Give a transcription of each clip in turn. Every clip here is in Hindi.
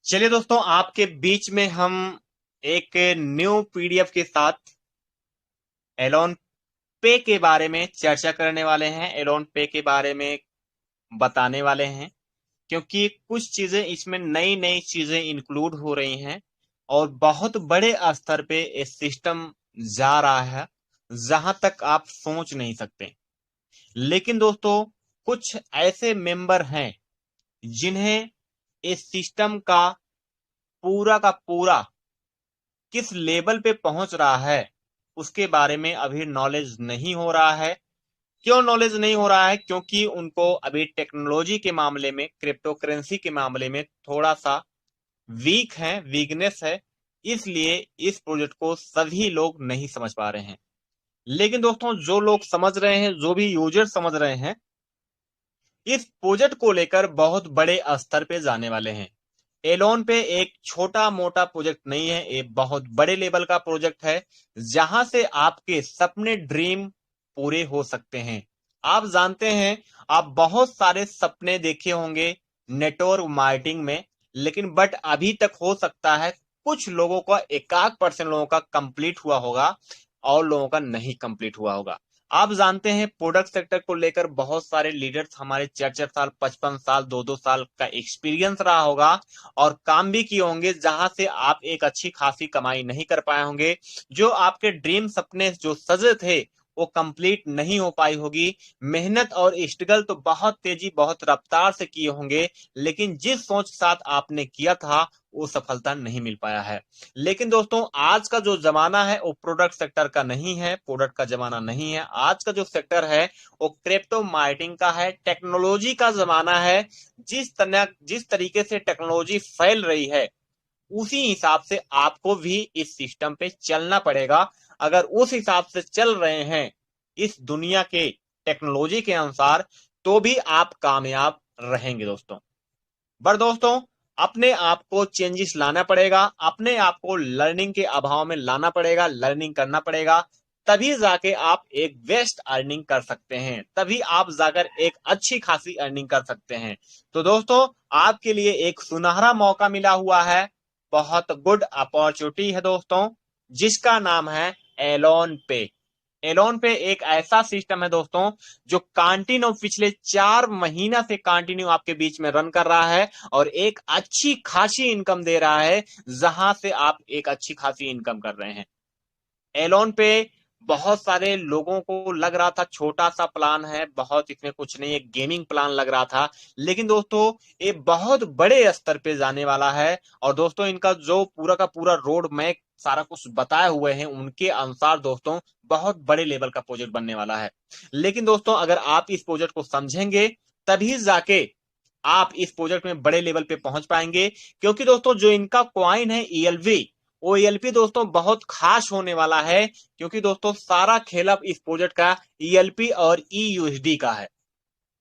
चलिए दोस्तों, आपके बीच में हम एक न्यू पीडीएफ के साथ एलोन पे के बारे में चर्चा करने वाले हैं। एलोन पे के बारे में बताने वाले हैं, क्योंकि कुछ चीजें इसमें नई नई चीजें इंक्लूड हो रही हैं और बहुत बड़े स्तर पे ये सिस्टम जा रहा है, जहां तक आप सोच नहीं सकते। लेकिन दोस्तों, कुछ ऐसे मेंबर हैं जिन्हें इस सिस्टम का पूरा किस लेवल पे पहुंच रहा है उसके बारे में अभी नॉलेज नहीं हो रहा है। क्यों नॉलेज नहीं हो रहा है? क्योंकि उनको अभी टेक्नोलॉजी के मामले में, क्रिप्टो करेंसी के मामले में थोड़ा सा वीकनेस है। इसलिए इस प्रोजेक्ट को सभी लोग नहीं समझ पा रहे हैं। लेकिन दोस्तों, जो लोग समझ रहे हैं, जो भी यूजर समझ रहे हैं, इस प्रोजेक्ट को लेकर बहुत बड़े स्तर पे जाने वाले हैं। एलोन पे एक छोटा मोटा प्रोजेक्ट नहीं है, ये बहुत बड़े लेवल का प्रोजेक्ट है, जहां से आपके सपने, ड्रीम पूरे हो सकते हैं। आप जानते हैं, आप बहुत सारे सपने देखे होंगे नेटवर्क मार्केटिंग में, लेकिन बट अभी तक हो सकता है कुछ लोगों का, एकाध परसेंट लोगों का कंप्लीट हुआ होगा और लोगों का नहीं कंप्लीट हुआ होगा। आप जानते हैं, प्रोडक्ट सेक्टर को लेकर बहुत सारे लीडर्स हमारे 4-4 साल, 55 साल, 2-2 साल का एक्सपीरियंस रहा होगा और काम भी किए होंगे, जहां से आप एक अच्छी खासी कमाई नहीं कर पाए होंगे। जो आपके ड्रीम सपने जो सजे थे वो कंप्लीट नहीं हो पाई होगी। मेहनत और स्ट्रगल तो बहुत तेजी, बहुत रफ्तार से किए होंगे, लेकिन जिस सोच के साथ आपने किया था वो सफलता नहीं मिल पाया है। लेकिन दोस्तों, आज का जो जमाना है वो प्रोडक्ट सेक्टर का नहीं है, प्रोडक्ट का जमाना नहीं है। आज का जो सेक्टर है वो क्रिप्टो मार्केटिंग का है, टेक्नोलॉजी का जमाना है। जिस तरीके से टेक्नोलॉजी फैल रही है, उसी हिसाब से आपको भी इस सिस्टम पे चलना पड़ेगा। अगर उस हिसाब से चल रहे हैं इस दुनिया के टेक्नोलॉजी के अनुसार, तो भी आप कामयाब रहेंगे दोस्तों। पर दोस्तों, अपने आप को चेंजेस लाना पड़ेगा, अपने आप को लर्निंग के अभाव में लाना पड़ेगा, लर्निंग करना पड़ेगा। तभी जाके आप एक बेस्ट अर्निंग कर सकते हैं, तभी आप जाकर एक अच्छी खासी अर्निंग कर सकते हैं। तो दोस्तों, आपके लिए एक सुनहरा मौका मिला हुआ है, बहुत गुड अपॉर्चुनिटी है दोस्तों, जिसका नाम है एलोन पे। एलोन पे एक ऐसा सिस्टम है दोस्तों, जो कंटिन्यू पिछले 4 महीना से कंटिन्यू आपके बीच में रन कर रहा है और एक अच्छी खासी इनकम दे रहा है, जहां से आप एक अच्छी खासी इनकम कर रहे हैं। एलोन पे बहुत सारे लोगों को लग रहा था छोटा सा प्लान है, बहुत इसमें कुछ नहीं है, गेमिंग प्लान लग रहा था। लेकिन दोस्तों, ये बहुत बड़े स्तर पे जाने वाला है। और दोस्तों, इनका जो पूरा का पूरा रोड मैप सारा कुछ बताए हुए हैं, उनके अनुसार दोस्तों बहुत बड़े लेवल का प्रोजेक्ट बनने वाला है। लेकिन दोस्तों, अगर आप इस प्रोजेक्ट को समझेंगे, तभी जाके आप इस प्रोजेक्ट में बड़े लेवल पे पहुंच पाएंगे। क्योंकि दोस्तों, जो इनका क्वाइन है ईएलवी, वो ईएलपी दोस्तों बहुत खास होने वाला है। क्योंकि दोस्तों, सारा खेल अब इस प्रोजेक्ट का ईएलपी और ईयूएसडी का है।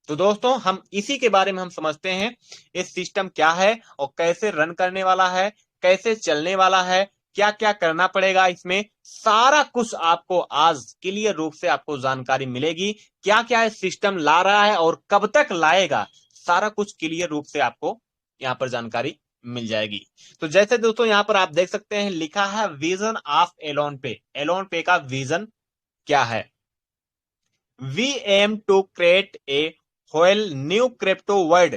तो दोस्तों, हम इसी के बारे में हम समझते हैं, इस सिस्टम क्या है और कैसे रन करने वाला है, कैसे चलने वाला है, क्या क्या करना पड़ेगा इसमें, सारा कुछ आपको आज क्लियर रूप से आपको जानकारी मिलेगी। क्या क्या सिस्टम ला रहा है और कब तक लाएगा, सारा कुछ क्लियर रूप से आपको यहाँ पर जानकारी मिल जाएगी। तो जैसे दोस्तों, यहाँ पर आप देख सकते हैं, लिखा है विजन ऑफ एलोन पे। एलोन पे का विजन क्या है? We aim to create a whole new crypto world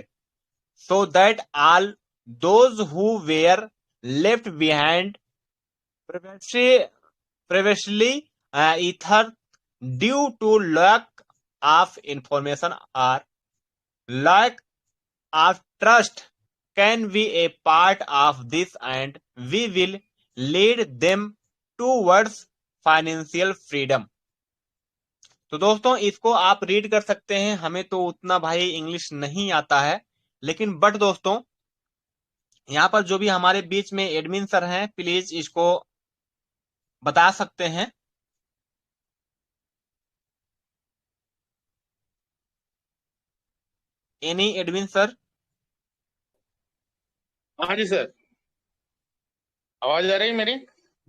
so that all those who were left behind previously, previously ether due to lack of information or lack of trust can be a part of this, and we will lead them towards financial freedom। तो दोस्तों, इसको आप रीड कर सकते हैं। हमें तो उतना भाई इंग्लिश नहीं आता है, लेकिन बट दोस्तों, यहाँ पर जो भी हमारे बीच में एडमिन सर हैं, प्लीज इसको बता सकते हैं। Any admin sir? हाँ जी सर। आवाज आ रही है मेरी?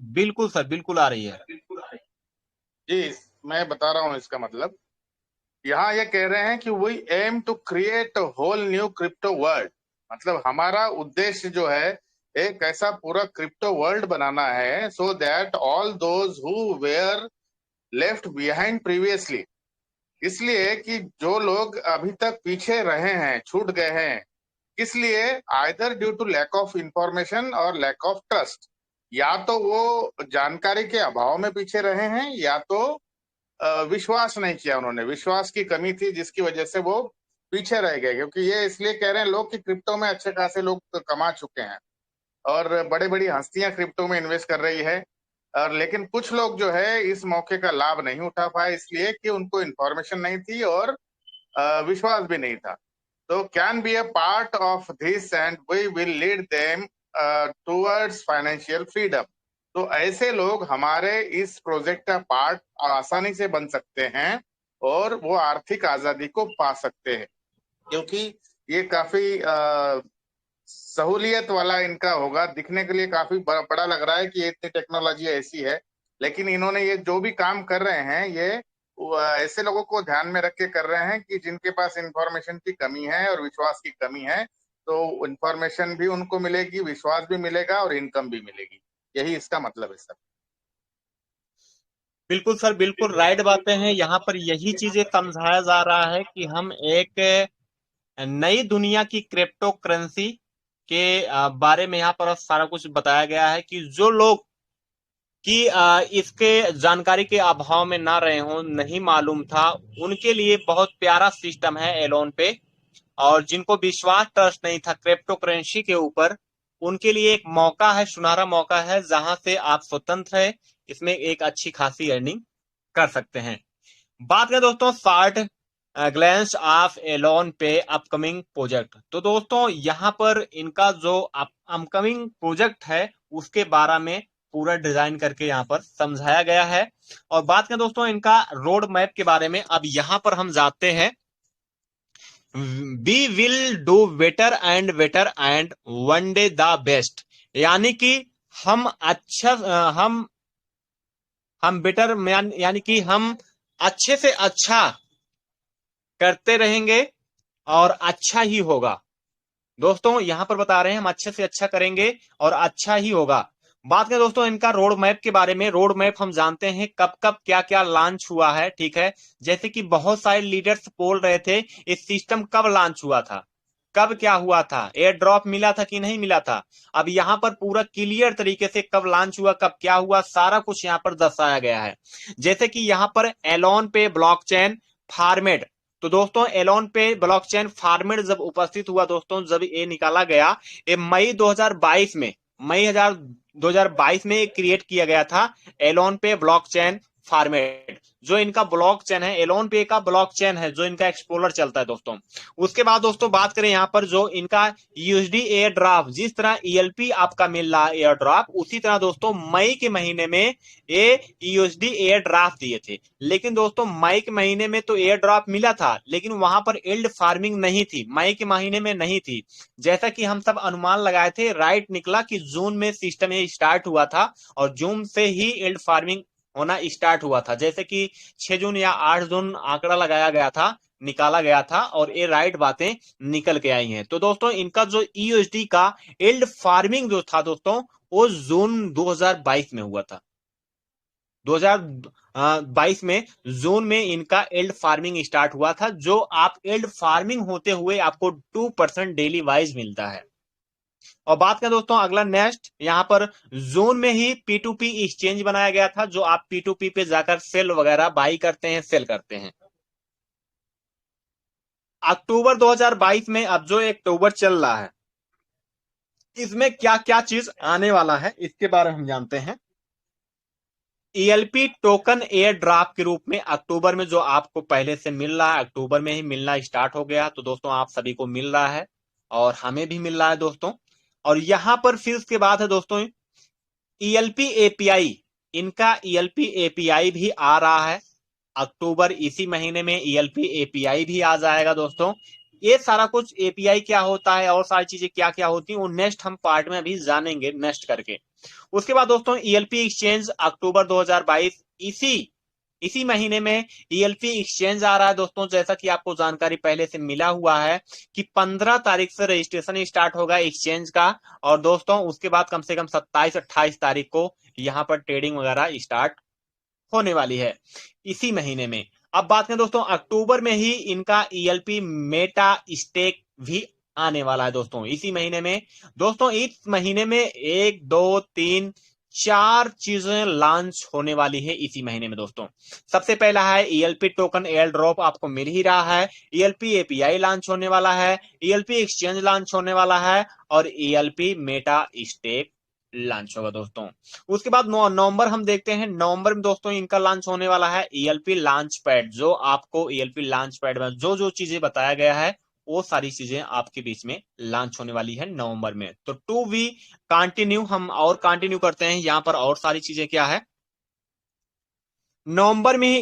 बिल्कुल सर, बिल्कुल आ रही है। जी, मैं बता रहा हूँ इसका मतलब। यहाँ ये कह रहे हैं कि we aim to create whole new crypto world. मतलब हमारा उद्देश्य जो है एक ऐसा पूरा क्रिप्टो वर्ल्ड बनाना है, so that all those who where left behind previously, इसलिए कि जो लोग अभी तक पीछे रहे हैं, छूट गए हैं, इसलिए either due to lack of information और लैक ऑफ ट्रस्ट, या तो वो जानकारी के अभाव में पीछे रहे हैं, या तो विश्वास नहीं किया उन्होंने, विश्वास की कमी थी जिसकी वजह से वो पीछे रह गए। क्योंकि ये इसलिए कह रहे हैं लोग कि क्रिप्टो में अच्छे खासे लोग कमा चुके हैं और बड़ी बड़ी हस्तियां क्रिप्टो में इन्वेस्ट कर रही है, और लेकिन कुछ लोग जो है इस मौके का लाभ नहीं उठा पाए, इसलिए कि उनको इन्फॉर्मेशन नहीं थी और विश्वास भी नहीं था। तो can be a part of this and we will lead them towards financial freedom. तो ऐसे लोग हमारे इस प्रोजेक्ट का पार्ट आसानी से बन सकते हैं और वो आर्थिक आजादी को पा सकते हैं, क्योंकि ये काफी सहूलियत वाला इनका होगा। दिखने के लिए काफी बड़ा लग रहा है कि ये इतनी टेक्नोलॉजी ऐसी है, लेकिन इन्होंने ये जो भी काम कर रहे हैं ये ऐसे लोगों को ध्यान में रख के कर रहे हैं कि जिनके पास इंफॉर्मेशन की कमी है और विश्वास की कमी है। तो इंफॉर्मेशन भी उनको मिलेगी, विश्वास भी मिलेगा और इनकम भी मिलेगी। यही इसका मतलब है सर। बिल्कुल सर, बिल्कुल राइट बातें हैं। यहाँ पर यही चीजें समझाया जा रहा है कि हम एक नई दुनिया की क्रिप्टो करेंसी के बारे में यहाँ पर सारा कुछ बताया गया है कि जो लोग कि इसके जानकारी के अभाव में ना रहे हों, नहीं मालूम था, उनके लिए बहुत प्यारा सिस्टम है एलोन पे। और जिनको विश्वास ट्रस्ट नहीं था क्रिप्टो करेंसी के ऊपर, उनके लिए एक मौका है, सुनहरा मौका है, जहां से आप स्वतंत्र है इसमें एक अच्छी खासी अर्निंग कर सकते हैं। बात करें दोस्तों शॉर्ट ग्लैंस ऑफ एलोन पे अपकमिंग प्रोजेक्ट, तो दोस्तों यहाँ पर इनका जो अपकमिंग प्रोजेक्ट है उसके बारे में पूरा डिजाइन करके यहाँ पर समझाया गया है। और बात करें दोस्तों इनका रोड मैप के बारे में, अब यहाँ पर हम जाते हैं। We will do better and one day the best, यानी कि हम अच्छा हम बेटर यानी कि हम अच्छे से अच्छा करते रहेंगे और अच्छा ही होगा। दोस्तों यहां पर बता रहे हैं हम अच्छे से अच्छा करेंगे और अच्छा ही होगा। बात करें दोस्तों इनका रोड मैप के बारे में, रोड मैप हम जानते हैं कब कब क्या क्या लॉन्च हुआ है, ठीक है। जैसे कि बहुत सारे लीडर्स बोल रहे थे इस सिस्टम कब लॉन्च हुआ था, कब क्या हुआ था, एयर ड्रॉप मिला था कि नहीं मिला था। अब यहाँ पर पूरा क्लियर तरीके से कब लॉन्च हुआ, कब क्या हुआ, सारा कुछ यहाँ पर दर्शाया गया है। जैसे कि यहाँ पर एलोन पे ब्लॉकचेन फॉर्मेट, तो दोस्तों एलोन पे ब्लॉकचेन फॉर्मेट जब उपस्थित हुआ दोस्तों, जब ये निकाला गया, ये मई 2022 में, मई 2022 में क्रिएट किया गया था एलोन पे ब्लॉकचेन फॉर्मेट। जो इनका ब्लॉकचेन है, एलोन पे का ब्लॉकचेन है, जो इनका एक्सप्लोरर चलता है दोस्तों। उसके बाद दोस्तों बात करें यहाँ पर जो इनका यूएसडी एयर ड्राफ्ट, जिस तरह ईएलपी आपका मिल रहा है एयर ड्राफ्ट, उसी तरह दोस्तों मई के महीने में ये यूएसडी एयर ड्राफ्ट दिए थे। लेकिन दोस्तों मई के महीने में तो एयर ड्राफ्ट मिला था, लेकिन वहां पर यील्ड फार्मिंग नहीं थी, मई के महीने में नहीं थी। जैसा कि हम सब अनुमान लगाए थे, राइट निकला कि जून में सिस्टम ये स्टार्ट हुआ था और जून से ही यील्ड फार्मिंग होना स्टार्ट हुआ था। जैसे कि 6 जून या 8 जून आंकड़ा लगाया गया था, निकाला गया था, और ये राइट बातें निकल के आई हैं। तो दोस्तों इनका जो ईयूएसडी का यील्ड फार्मिंग जो था दोस्तों, वो जून 2022 में हुआ था। 2022 में जून में इनका यील्ड फार्मिंग स्टार्ट हुआ था, जो आप यील्ड फार्मिंग होते हुए आपको 2% डेली वाइज मिलता है। और बात करें दोस्तों अगला नेक्स्ट, यहां पर जून में ही P2P एक्सचेंज बनाया गया था, जो आप P2P पे जाकर सेल वगैरह बाई करते हैं, सेल करते हैं। अक्टूबर 2022 में, अब जो अक्टूबर चल रहा है, इसमें क्या क्या चीज आने वाला है इसके बारे में हम जानते हैं। ईएलपी टोकन एयर ड्राफ्ट के रूप में अक्टूबर में जो आपको पहले से मिल रहा है, अक्टूबर में ही मिलना स्टार्ट हो गया, तो दोस्तों आप सभी को मिल रहा है और हमें भी मिल रहा है दोस्तों। और यहां पर फिर उसके बाद है दोस्तों ईएलपी एपीआई, इनका ईएलपी एपीआई भी आ रहा है अक्टूबर, इसी महीने में ईएलपी एपीआई भी आ जाएगा दोस्तों। ये सारा कुछ एपीआई क्या होता है और सारी चीजें क्या क्या होती है, वो नेक्स्ट हम पार्ट में अभी जानेंगे नेक्स्ट करके। उसके बाद दोस्तों ईएलपी एक्सचेंज अक्टूबर 2022, इसी इसी महीने में ईएलपी एक्सचेंज आ रहा है दोस्तों, जैसा कि आपको जानकारी पहले से मिला हुआ है कि 15 तारीख से रजिस्ट्रेशन स्टार्ट होगा एक्सचेंज का। और दोस्तों उसके बाद कम से कम 27-28 तारीख को यहाँ पर ट्रेडिंग वगैरह स्टार्ट होने वाली है इसी महीने में। अब बात करें दोस्तों, अक्टूबर में ही इनका ईएलपी मेटा स्टेक भी आने वाला है दोस्तों, इसी महीने में। दोस्तों इस महीने में 1, 2, 3, 4 चीजें लॉन्च होने वाली है इसी महीने में दोस्तों। सबसे पहला है ईएलपी टोकन एयर ड्रॉप, आपको मिल ही रहा है। ईएलपी एपीआई लॉन्च होने वाला है, ईएलपी एक्सचेंज लॉन्च होने वाला है, और ईएलपी मेटा स्टेक लॉन्च होगा दोस्तों। उसके बाद नवंबर हम देखते हैं, नवंबर में दोस्तों इनका लॉन्च होने वाला है ईएलपी लॉन्च पैड। जो आपको ईएलपी लॉन्च पैड में जो जो चीजें बताया गया है वो सारी चीजें आपके बीच में लॉन्च होने वाली है नवंबर में। तो टू वी कंटिन्यू, हम और कंटिन्यू करते हैं यहाँ पर और सारी चीजें क्या है। नवंबर में ही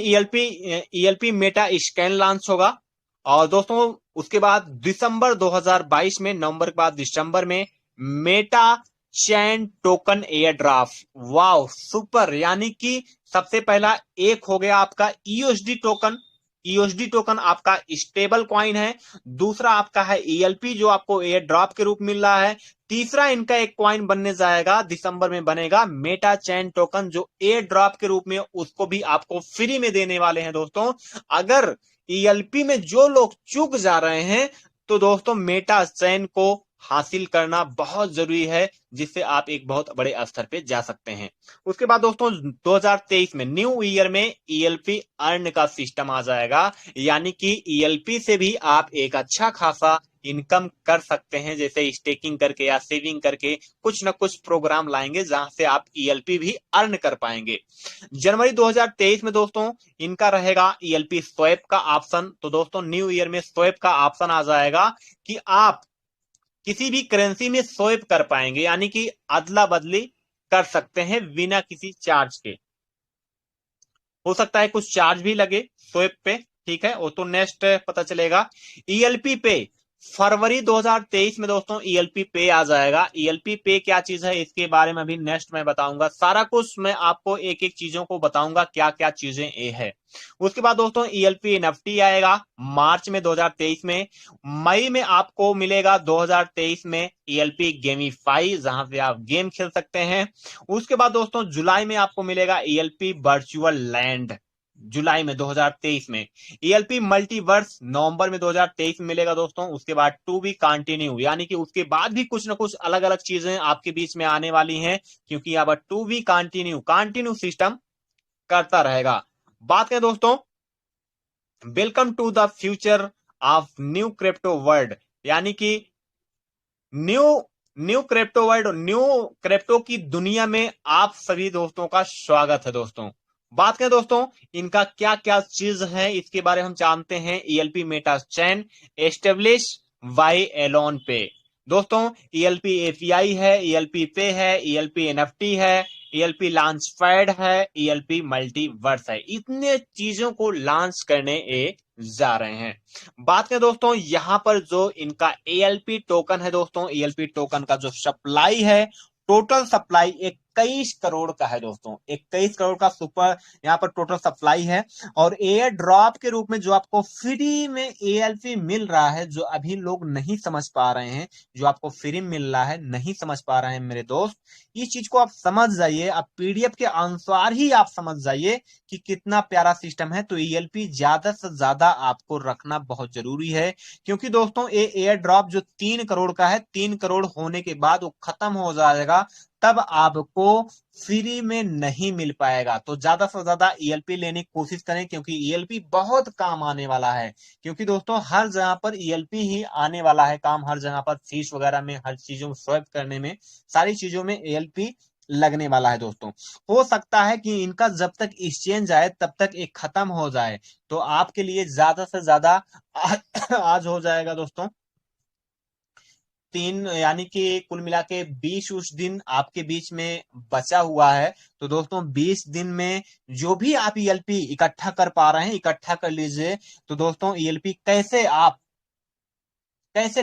ईएलपी मेटा स्कैन लॉन्च होगा। और दोस्तों उसके बाद दिसंबर 2022 में, नवंबर के बाद दिसंबर में Meta chain token airdrop. Wow super, यानी कि सबसे पहला एक हो गया आपका ईओएसडी टोकन। ईओएसडी टोकन आपका स्टेबल कॉइन है। दूसरा आपका है ईएलपी जो आपको एयर ड्रॉप के रूप मिल रहा है। तीसरा इनका एक कॉइन बनने जाएगा, दिसंबर में बनेगा मेटा चैन टोकन, जो एयर ड्रॉप के रूप में उसको भी आपको फ्री में देने वाले हैं दोस्तों। अगर ईएलपी में जो लोग चूक जा रहे हैं तो दोस्तों मेटा चैन को हासिल करना बहुत जरूरी है, जिससे आप एक बहुत बड़े स्तर पे जा सकते हैं। उसके बाद दोस्तों 2023 में न्यू ईयर में ईएलपी अर्न का सिस्टम आ जाएगा, यानी कि ईएलपी से भी आप एक अच्छा खासा इनकम कर सकते हैं, जैसे स्टेकिंग करके या सेविंग करके कुछ ना कुछ प्रोग्राम लाएंगे जहां से आप ईएलपी भी अर्न कर पाएंगे। जनवरी 2023 में दोस्तों इनका रहेगा ईएलपी स्वैप का ऑप्शन। तो दोस्तों न्यू ईयर में स्वैप का ऑप्शन आ जाएगा कि आप किसी भी करेंसी में स्वैप कर पाएंगे, यानी कि अदला बदली कर सकते हैं बिना किसी चार्ज के। हो सकता है कुछ चार्ज भी लगे स्वैप पे, ठीक है, वो तो नेक्स्ट पता चलेगा। ईएलपी पे फरवरी 2023 में दोस्तों ईएलपी पे आ जाएगा। ईएलपी पे क्या चीज है इसके बारे में भी नेक्स्ट मैं बताऊंगा, सारा कुछ मैं आपको एक एक चीजों को बताऊंगा क्या क्या चीजें ये है। उसके बाद दोस्तों ईएलपी एनएफटी आएगा मार्च में 2023 में। मई में आपको मिलेगा 2023 में ईएलपी गेमीफाई, जहां से आप गेम खेल सकते हैं। उसके बाद दोस्तों जुलाई में आपको मिलेगा ईएलपी वर्चुअल लैंड, जुलाई में 2023 में। ईएलपी मल्टीवर्स नवंबर में 2023 में मिलेगा दोस्तों। उसके बाद टू बी कंटिन्यू, यानी कि उसके बाद भी कुछ ना कुछ अलग अलग चीजें आपके बीच में आने वाली हैं, क्योंकि अब टू बी कंटिन्यू सिस्टम करता रहेगा। बात करें दोस्तों, welcome to the future of new crypto world, यानी कि new new crypto world, new crypto की दुनिया में आप सभी दोस्तों का स्वागत है दोस्तों। बात करें दोस्तों इनका क्या क्या चीज है इसके बारे में हम जानते हैं। ELP Meta chain establish by Elon pay. दोस्तों ईएलपी एपीआई है, ईएलपी पे है, ईएलपी एनएफटी है, ईएलपी लॉन्च पैड है, ईएलपी मल्टीवर्स है। इतने चीजों को लॉन्च करने जा रहे हैं। बात करें दोस्तों यहाँ पर जो इनका एएलपी टोकन है दोस्तों, एएलपी टोकन का जो सप्लाई है, टोटल सप्लाई 21 करोड़ का है दोस्तों। 21 करोड़ का सुपर यहाँ पर टोटल सप्लाई है। और एयर ड्रॉप के रूप में जो आपको फ्री में एएलपी मिल रहा है, जो अभी लोग नहीं समझ पा रहे हैं, जो आपको फ्री में मिल रहा है नहीं समझ पा रहे हैं मेरे दोस्त, इस चीज को आप समझ जाइए। आप पीडीएफ के अनुसार ही आप समझ जाइए कि कितना प्यारा सिस्टम है। तो ईएलपी ज्यादा से ज्यादा आपको रखना बहुत जरूरी है, क्योंकि दोस्तों ये एयर ड्रॉप जो 3 करोड़ का है, 3 करोड़ होने के बाद वो खत्म हो जाएगा, तब आपको फ्री में नहीं मिल पाएगा। तो ज्यादा से ज्यादा ईएलपी लेने की कोशिश करें, क्योंकि ईएलपी बहुत काम आने वाला है। क्योंकि दोस्तों हर जगह पर ईएलपी ही आने वाला है काम, हर जगह पर फीस वगैरह में, हर चीजों में स्वैप करने में, सारी चीजों में ईएलपी लगने वाला है दोस्तों। हो सकता है कि इनका जब तक एक्सचेंज आए तब तक एक खत्म हो जाए, तो आपके लिए ज्यादा से ज्यादा आज हो जाएगा दोस्तों 3, यानी कि कुल मिला के 20 उस दिन आपके बीच में बचा हुआ है। तो दोस्तों 20 दिन में जो भी आप ईएलपी इकट्ठा कर पा रहे हैं इकट्ठा कर लीजिए। तो दोस्तों ईएलपी कैसे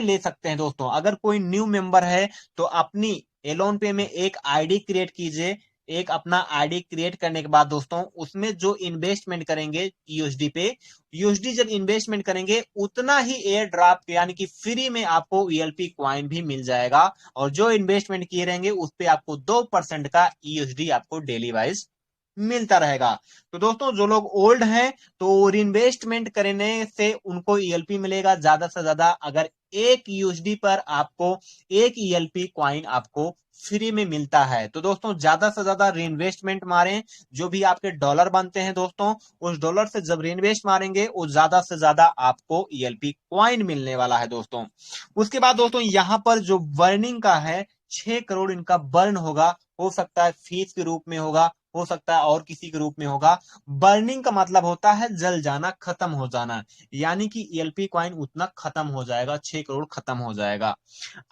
ले सकते हैं दोस्तों, अगर कोई न्यू मेंबर है तो अपनी एलोन पे में एक आईडी क्रिएट कीजिए, एक अपना आईडी क्रिएट करने के बाद दोस्तों उसमें जो इन्वेस्टमेंट करेंगे यूएसडी पे, यूएसडी जब इन्वेस्टमेंट करेंगे उतना ही एयर ड्रॉप यानी कि फ्री में आपको ईएलपी क्वाइन भी मिल जाएगा, और जो इन्वेस्टमेंट किए रहेंगे उस पे आपको 2% का यूएसडी आपको डेली वाइज मिलता रहेगा। तो दोस्तों जो लोग ओल्ड हैं तो इन्वेस्टमेंट करने से उनको ईएलपी मिलेगा ज्यादा से ज्यादा, अगर एक यूएसडी पर आपको एक ईएलपी क्वाइन आपको फ्री में मिलता है। तो दोस्तों ज्यादा से ज्यादा रीइन्वेस्टमेंट मारें, जो भी आपके डॉलर बनते हैं दोस्तों उस डॉलर से जब रीइन्वेस्ट मारेंगे वो ज्यादा से ज्यादा आपको ईएलपी क्वाइन मिलने वाला है दोस्तों। उसके बाद दोस्तों यहां पर जो बर्निंग का है 6 करोड़ इनका बर्न होगा, हो सकता है फीस के रूप में होगा, हो सकता है और किसी के रूप में होगा। बर्निंग का मतलब होता है जल जाना, खत्म हो जाना, यानी कि ईएलपी क्वाइन उतना खत्म हो जाएगा, 6 करोड़ खत्म हो जाएगा।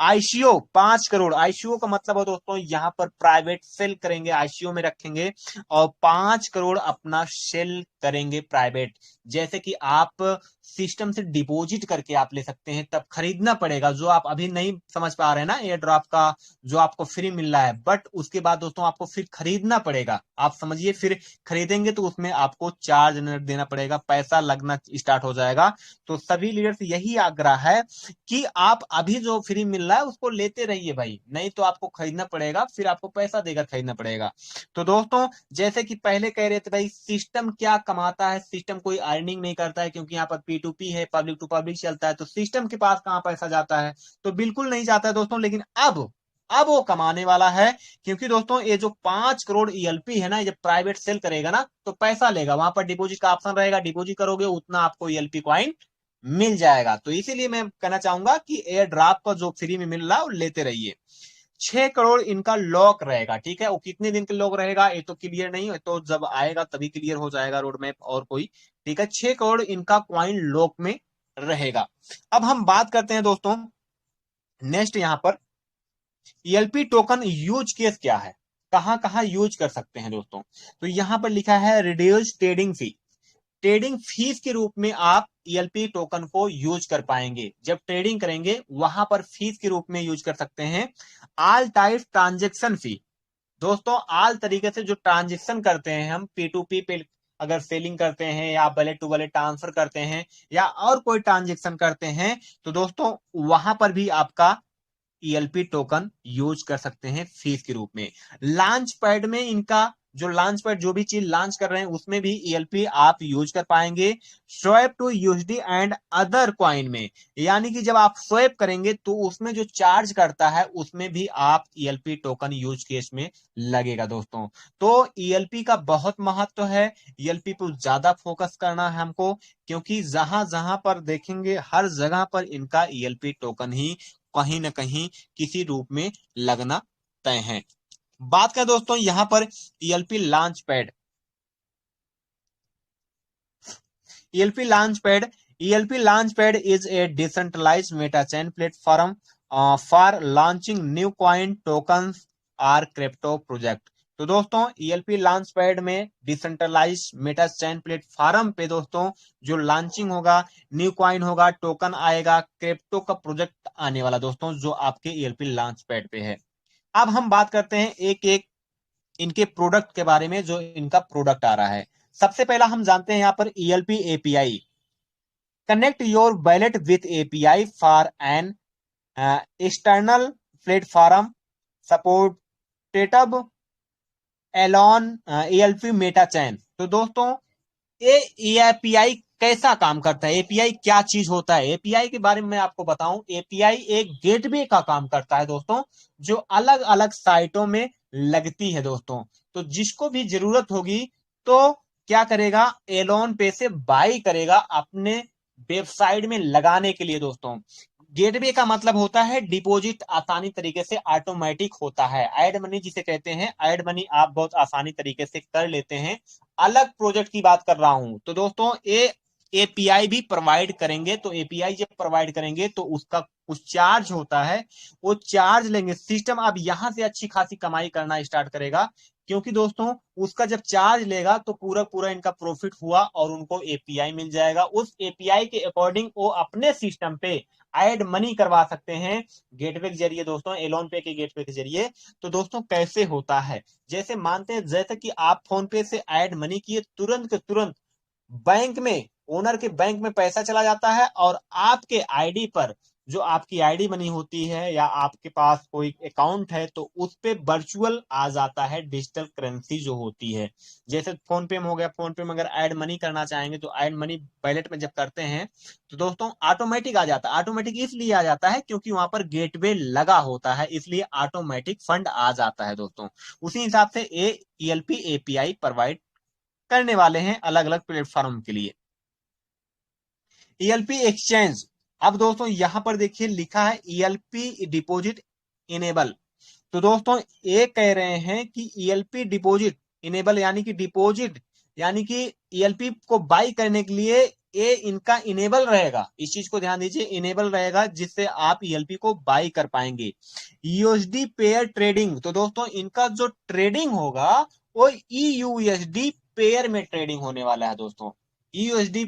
आईसीओ 5 करोड़, आईसीओ का मतलब है दोस्तों यहां पर प्राइवेट सेल करेंगे, आईसीओ में रखेंगे और 5 करोड़ अपना सेल करेंगे प्राइवेट। जैसे कि आप सिस्टम से डिपॉजिट करके आप ले सकते हैं, तब खरीदना पड़ेगा, जो आप अभी नहीं समझ पा रहे हैं ना एयर ड्रॉप का जो आपको फ्री मिल रहा है, बट उसके बाद दोस्तों आपको फिर खरीदना पड़ेगा। आप समझिए फिर खरीदेंगे तो उसमें आपको चार्ज देना पड़ेगा, पैसा लगना स्टार्ट हो जाएगा। तो सभी लीडर्स यही आग्रह है कि आप अभी जो फ्री मिल रहा है उसको लेते रहिए भाई, नहीं तो आपको खरीदना पड़ेगा, फिर आपको पैसा देकर खरीदना पड़ेगा। तो दोस्तों जैसे कि पहले कह रहे थे भाई सिस्टम क्या कमाता है, सिस्टम कोई अर्निंग नहीं करता है, क्योंकि यहाँ पर P2P है, पब्लिक टू पब्लिक चलता है, तो सिस्टम के पास कहां पैसा जाता है, तो बिल्कुल नहीं जाता है दोस्तों। लेकिन अब वो कमाने वाला है, क्योंकि दोस्तों ये जो 5 करोड़ ईएलपी है ना, ये जब प्राइवेट सेल करेगा ना तो पैसा लेगा, वहां पर डिपॉजिट का ऑप्शन रहेगा, डिपॉजिट करोगे उतना आपको ईएलपी क्वाइन मिल जाएगा। तो इसीलिए मैं कहना चाहूंगा कि एयर ड्रॉप का जो फ्री में मिल रहा है वो लेते रहिए। 6 करोड़ इनका लॉक रहेगा, ठीक है, वो कितने दिन के लॉक रहेगा ये तो क्लियर नहीं है, तो जब आएगा तभी क्लियर हो जाएगा रोड मैप और कोई, ठीक है। 6 करोड़ इनका क्वाइन लॉक में रहेगा। अब हम बात करते हैं दोस्तों नेक्स्ट यहां पर ईएलपी टोकन यूज केस क्या है, कहां कहां यूज कर सकते हैं दोस्तों। तो यहां पर लिखा है रिड्यूस ट्रेडिंग फी, ट्रेडिंग फीस के रूप में आप ईएलपी टोकन को यूज कर पाएंगे, जब ट्रेडिंग करेंगे वहां पर फीस के रूप में यूज कर सकते हैं। ऑल टाइप ट्रांजेक्शन फी, दोस्तों ऑल तरीके से जो ट्रांजेक्शन करते हैं हम P2P पे, अगर सेलिंग करते हैं या वैलेट टू वैलेट ट्रांसफर करते हैं या और कोई ट्रांजेक्शन करते हैं, तो दोस्तों वहां पर भी आपका ईएलपी टोकन यूज कर सकते हैं फीस के रूप में। लॉन्च पैड में इनका जो लॉन्च पैड जो भी चीज लॉन्च कर रहे हैं उसमें भी ईएलपी आप यूज कर पाएंगे। Swap to USD and other coin में, यानी कि जब आप स्वैप करेंगे तो उसमें जो चार्ज करता है उसमें भी आप ईएलपी टोकन यूज केस में लगेगा दोस्तों। तो ईएलपी का बहुत महत्व है, ईएलपी पर ज्यादा फोकस करना है हमको, क्योंकि जहां जहां पर देखेंगे हर जगह पर इनका ईएलपी टोकन ही कहीं ना कहीं किसी रूप में लगना तय है। बात करें दोस्तों यहां पर ELP launch pad, ELP launch pad, ELP launch pad is a decentralised meta chain platform for launching new coin tokens or crypto project. तो दोस्तों ईएलपी लॉन्च पैड में डिसेंट्रलाइज्ड मेटा चेन प्लेटफॉर्म पे दोस्तों जो लॉन्चिंग होगा, न्यू कॉइन होगा, टोकन आएगा, क्रिप्टो का प्रोजेक्ट आने वाला दोस्तों जो आपके ईएलपी लॉन्च पैड पे है। अब हम बात करते हैं एक एक इनके प्रोडक्ट के बारे में, जो इनका प्रोडक्ट आ रहा है। सबसे पहला हम जानते हैं यहां पर ELP API, connect your wallet with API for an external platform supported along ELP Meta chain. तो दोस्तों ये एपीआई कैसा काम करता है, एपीआई क्या चीज होता है, एपीआई के बारे में मैं आपको बताऊं। एपीआई एक गेटवे का काम करता है दोस्तों, जो अलग अलग साइटों में लगती है दोस्तों। तो जिसको भी जरूरत होगी तो क्या करेगा, एलोन पे से बाई करेगा अपने वेबसाइट में लगाने के लिए दोस्तों। गेटवे का मतलब होता है डिपॉजिट आसानी तरीके से ऑटोमेटिक होता है, ऐड मनी जिसे कहते हैं, ऐड मनी आप बहुत आसानी तरीके से कर लेते हैं। अलग प्रोजेक्ट की बात कर रहा हूं, तो दोस्तों ये एपीआई भी प्रोवाइड करेंगे, तो एपीआई जब प्रोवाइड करेंगे तो उसका कुछ चार्ज होता है, वो चार्ज लेंगे सिस्टम। अब यहां से अच्छी खासी कमाई करना स्टार्ट करेगा, क्योंकि दोस्तों उसका जब चार्ज लेगा तो पूरा पूरा इनका प्रॉफिट हुआ और उनको एपीआई मिल जाएगा। उस एपीआई के अकॉर्डिंग वो अपने सिस्टम पे ऐड मनी करवा सकते हैं गेटवे के जरिए दोस्तों, एलोन पे के गेटवे के जरिए। तो दोस्तों कैसे होता है, जैसे मानते हैं जैसे कि आप फोन पे से ऐड मनी किए, तुरंत के तुरंत बैंक में, ओनर के बैंक में पैसा चला जाता है और आपके आईडी पर, जो आपकी आईडी बनी होती है या आपके पास कोई अकाउंट है, तो उस पे वर्चुअल आ जाता है डिजिटल करेंसी जो होती है। जैसे फोन पे में हो गया, फोन पे में अगर ऐड मनी करना चाहेंगे तो ऐड मनी वैलेट में जब करते हैं तो दोस्तों ऑटोमेटिक आ जाता है। ऑटोमेटिक इसलिए आ जाता है क्योंकि वहां पर गेटवे लगा होता है, इसलिए ऑटोमेटिक फंड आ जाता है दोस्तों। उसी हिसाब से ईएलपी एपीआई प्रोवाइड करने वाले हैं अलग अलग प्लेटफॉर्म के लिए। ईएलपी एक्सचेंज, अब दोस्तों यहां पर देखिए लिखा है ईएलपी डिपॉजिट इनेबल। तो दोस्तों ये कह रहे हैं कि ईएलपी डिपॉजिट इनेबल यानी कि डिपॉजिट, यानी कि ईएलपी को बाई करने के लिए ये इनका इनेबल रहेगा। इस चीज को ध्यान दीजिए, इनेबल रहेगा जिससे आप ईएलपी को बाई कर पाएंगे। यूएसडी पेयर ट्रेडिंग, तो दोस्तों इनका जो ट्रेडिंग होगा वो ईयूएसडी पेयर में ट्रेडिंग होने वाला है दोस्तों। EUSD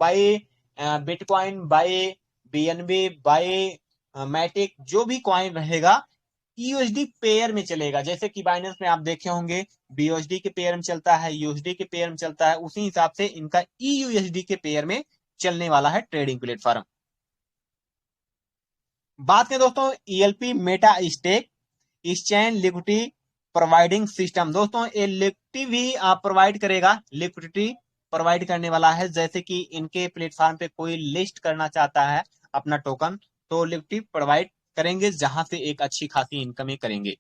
buy bitcoin, buy BNB, buy Matic, जो भी कॉइन रहेगा यूएसडी पेयर में चलेगा। जैसे कि बाइनेंस में आप देखे होंगे बीयूएसडी के पेयर में चलता है, यूएसडी के पेयर में चलता है, उसी हिसाब से इनका ईयूएसडी के पेयर में चलने वाला है ट्रेडिंग प्लेटफॉर्म। बात करें दोस्तों ELP meta stake exchange liquidity providing system, दोस्तों ये लिक्विडिटी भी आप प्रोवाइड करेगा, लिक्विडिटी प्रोवाइड करने वाला है। जैसे कि इनके प्लेटफॉर्म पे कोई लिस्ट करना चाहता है अपना टोकन, तो लिक्विडिटी प्रोवाइड करेंगे जहां से एक अच्छी खासी इनकम करेंगे।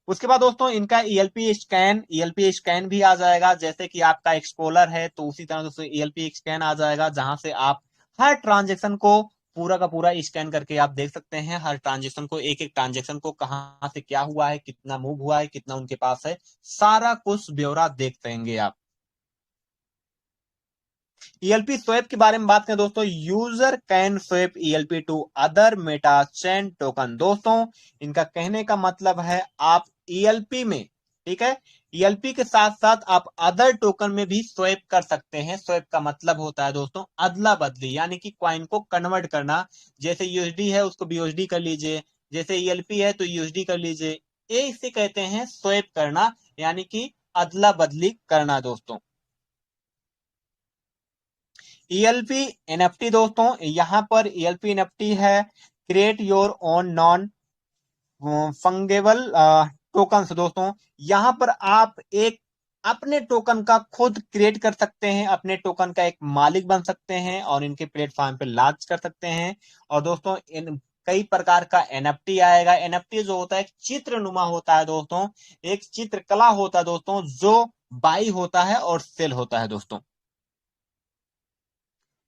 उसके बाद दोस्तों इनका ईएलपी स्कैन भी आ जाएगा। जैसे कि आपका एक्सप्लोरर है तो उसी तरह दोस्तों ईएलपी स्कैन आ जाएगा, जहां से आप हर ट्रांजेक्शन को पूरा का पूरा स्कैन करके आप देख सकते हैं। हर ट्रांजेक्शन को, एक एक ट्रांजेक्शन को कहां से क्या हुआ है, कितना मूव हुआ है, कितना उनके पास है, सारा कुछ ब्यौरा देख पाएंगे आप। ईएलपी स्वैप के बारे में बात करें दोस्तों, user can swap ELP to other meta chain token, दोस्तों इनका कहने का मतलब है आप ईएलपी में, ठीक है, ईएलपी के साथ साथ आप अदर टोकन में भी स्वैप कर सकते हैं। स्वैप का मतलब होता है दोस्तों अदला बदली, यानी कि क्वाइन को कन्वर्ट करना। जैसे यूएसडी है उसको बीयूएसडी कर लीजिए, जैसे ईएलपी है तो यूएसडी कर लीजिए। ये इसे कहते हैं स्वैप करना, यानी कि अदला बदली करना दोस्तों। ईएलपी एनएफटी, दोस्तों यहां पर ईएलपी एनएफटी है create your own non fungible token. दोस्तों यहां पर आप एक अपने टोकन का खुद क्रिएट कर सकते हैं, अपने टोकन का एक मालिक बन सकते हैं और इनके प्लेटफॉर्म पे लॉन्च कर सकते हैं। और दोस्तों इन कई प्रकार का एनएफटी आएगा। एनएफटी जो होता है एक चित्रनुमा होता है दोस्तों, एक चित्रकला होता है दोस्तों, जो बाई होता है और सेल होता है दोस्तों।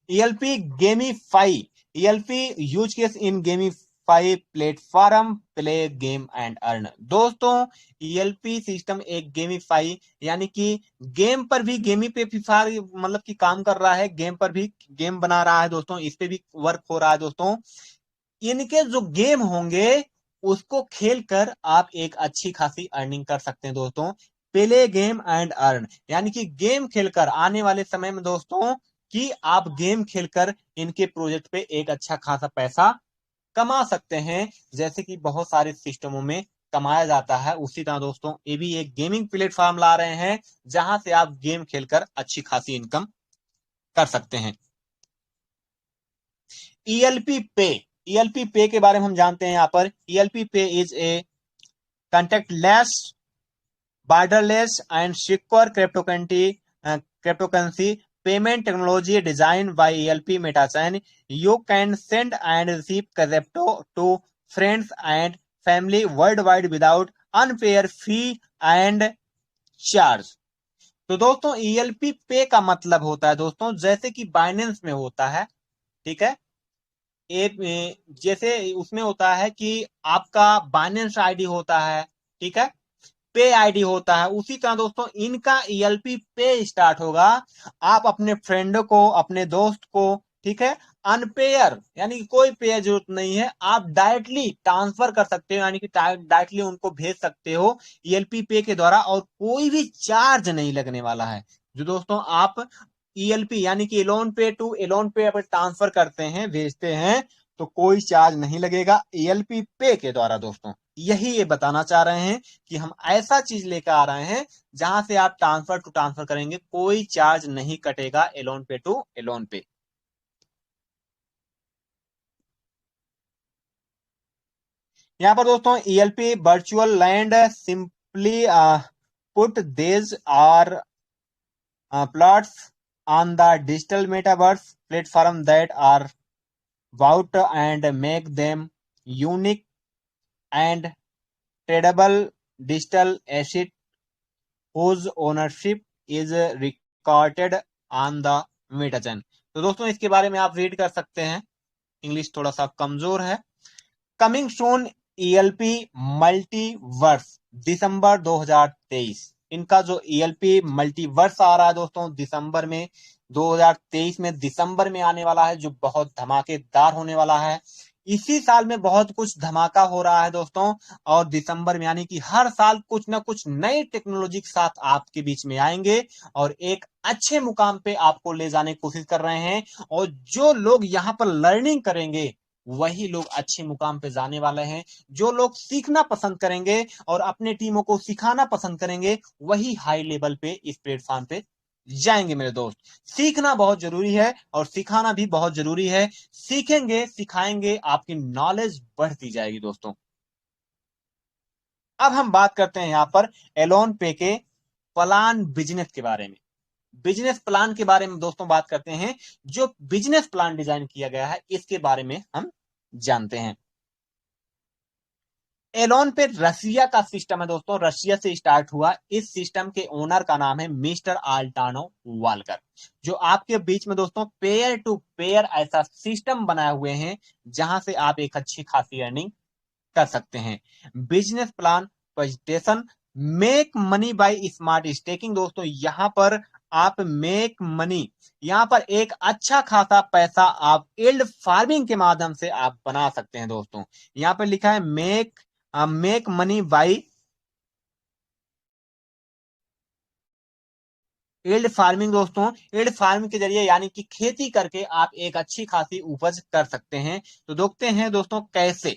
ELP gamify, ELP use case in gamify platform play game and earn, दोस्तों ईएलपी सिस्टम एक गेमीफाई यानी कि गेम पर भी, गेमी पे फिफार मतलब कि काम कर रहा है, गेम पर भी गेम बना रहा है दोस्तों, इस पे भी वर्क हो रहा है दोस्तों। इनके जो गेम होंगे उसको खेलकर आप एक अच्छी खासी अर्निंग कर सकते हैं दोस्तों। प्ले गेम एंड अर्न, यानी कि गेम खेलकर आने वाले समय में दोस्तों कि आप गेम खेलकर इनके प्रोजेक्ट पे एक अच्छा खासा पैसा कमा सकते हैं, जैसे कि बहुत सारे सिस्टमों में कमाया जाता है। उसी तरह दोस्तों ये भी एक गेमिंग प्लेटफॉर्म ला रहे हैं जहां से आप गेम खेलकर अच्छी खासी इनकम कर सकते हैं। ईएलपी पे, ईएलपी पे के बारे में हम जानते हैं। यहाँ पर ईएलपी पे is a contact lens borderless and secure cryptocurrency payment technology designed by ELP Metachain. You can send and receive crypto to friends and family worldwide without unfair fee and charge। तो दोस्तों ELP पे का मतलब होता है दोस्तों जैसे कि बाइनेंस में होता है, ठीक है, जैसे उसमें होता है कि आपका बाइनेंस आईडी होता है, ठीक है, पे आईडी होता है, उसी तरह दोस्तों इनका ईएलपी पे स्टार्ट होगा। आप अपने फ्रेंड को, अपने दोस्त को, ठीक है, अनपेयर यानी कि कोई पेयर जरूरत नहीं है, आप डायरेक्टली ट्रांसफर कर सकते हो, यानी कि डायरेक्टली उनको भेज सकते हो ईएलपी पे के द्वारा, और कोई भी चार्ज नहीं लगने वाला है। जो दोस्तों आप ईएलपी यानी कि एलोन पे टू एलोन पे अगर ट्रांसफर करते हैं, भेजते हैं, तो कोई चार्ज नहीं लगेगा ईएलपी पे के द्वारा। दोस्तों यही ये बताना चाह रहे हैं कि हम ऐसा चीज लेकर आ रहे हैं जहां से आप ट्रांसफर टू ट्रांसफर करेंगे, कोई चार्ज नहीं कटेगा एलोन पे टू एलोन पे। यहाँ पर दोस्तों ELP virtual land simply put these are plots on the digital metaverse platform that are bought and make them unique and tradable digital asset whose ownership is recorded on the metachain। तो दोस्तों इसके बारे में आप रीड कर सकते हैं, इंग्लिश थोड़ा सा कमजोर है। कमिंग सून ईएलपी मल्टीवर्स दिसंबर 2023। इनका जो ईएलपी मल्टीवर्स आ रहा है दोस्तों दिसंबर में, 2023 में दिसंबर में आने वाला है, जो बहुत धमाकेदार होने वाला है। इसी साल में बहुत कुछ धमाका हो रहा है दोस्तों, और दिसंबर में यानी कि हर साल कुछ ना कुछ नई टेक्नोलॉजी के साथ आपके बीच में आएंगे और एक अच्छे मुकाम पे आपको ले जाने की कोशिश कर रहे हैं। और जो लोग यहाँ पर लर्निंग करेंगे वही लोग अच्छे मुकाम पे जाने वाले हैं। जो लोग सीखना पसंद करेंगे और अपने टीमों को सिखाना पसंद करेंगे, वही हाई लेवल पे इस प्लेटफॉर्म पे जाएंगे। मेरे दोस्त, सीखना बहुत जरूरी है और सिखाना भी बहुत जरूरी है। सीखेंगे, सिखाएंगे, आपकी नॉलेज बढ़ती जाएगी दोस्तों। अब हम बात करते हैं यहां पर एलोन पे के प्लान बिजनेस के बारे में। बिजनेस प्लान के बारे में दोस्तों बात करते हैं। जो बिजनेस प्लान डिजाइन किया गया है इसके बारे में हम जानते हैं। एलोन पे रशिया का सिस्टम है दोस्तों, रशिया से स्टार्ट हुआ। इस सिस्टम के ओनर का नाम है मिस्टर आल्टानो वालकर, जो आपके बीच में दोस्तों पेयर टू पेयर ऐसा सिस्टम बनाए हुए हैं जहां से आप एक अच्छी खासी अर्निंग कर सकते हैं। Business plan presentation make money by smart staking. दोस्तों यहां पर आप मेक मनी, यहां पर एक अच्छा खासा पैसा आप यील्ड फार्मिंग के माध्यम से आप बना सकते हैं। दोस्तों यहां पर लिखा है make money by yield farming. दोस्तों यील्ड फार्मिंग के जरिए यानी कि खेती करके आप एक अच्छी खासी उपज कर सकते हैं। तो देखते हैं दोस्तों कैसे।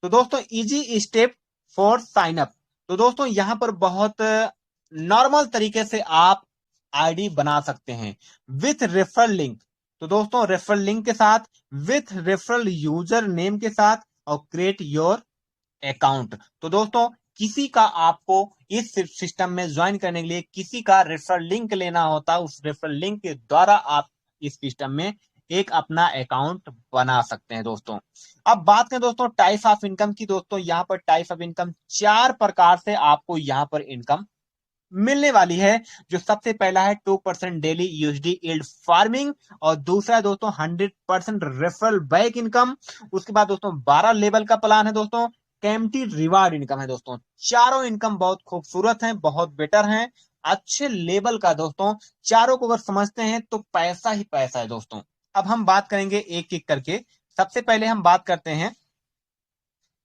तो दोस्तों easy step for sign up. तो दोस्तों यहां पर बहुत नॉर्मल तरीके से आप आईडी बना सकते हैं विथ रेफरल लिंक। तो दोस्तों रेफरल लिंक के साथ, विथ रेफरल यूजर नेम के साथ, और क्रिएट योर अकाउंट। तो दोस्तों किसी का आपको इस सिस्टम में ज्वाइन करने के लिए किसी का रेफरल लिंक लेना होता है, उस रेफरल लिंक के द्वारा आप इस सिस्टम में एक अपना अकाउंट बना सकते हैं। दोस्तों अब बात करें दोस्तों टाइप ऑफ इनकम की। दोस्तों यहाँ पर टाइप ऑफ इनकम 4 प्रकार से आपको यहाँ पर इनकम मिलने वाली है। जो सबसे पहला है 2% डेली यूएसडी यील्ड फार्मिंग, और दूसरा है दोस्तों 100% रेफरल बैक इनकम। उसके बाद दोस्तों 12 लेवल का प्लान है दोस्तों, कैम्पटी रिवार्ड इनकम है। दोस्तों चारों इनकम बहुत खूबसूरत हैं, बहुत बेटर हैं, अच्छे लेवल का। दोस्तों चारों को अगर समझते हैं तो पैसा ही पैसा है। दोस्तों अब हम बात करेंगे एक एक करके। सबसे पहले हम बात करते हैं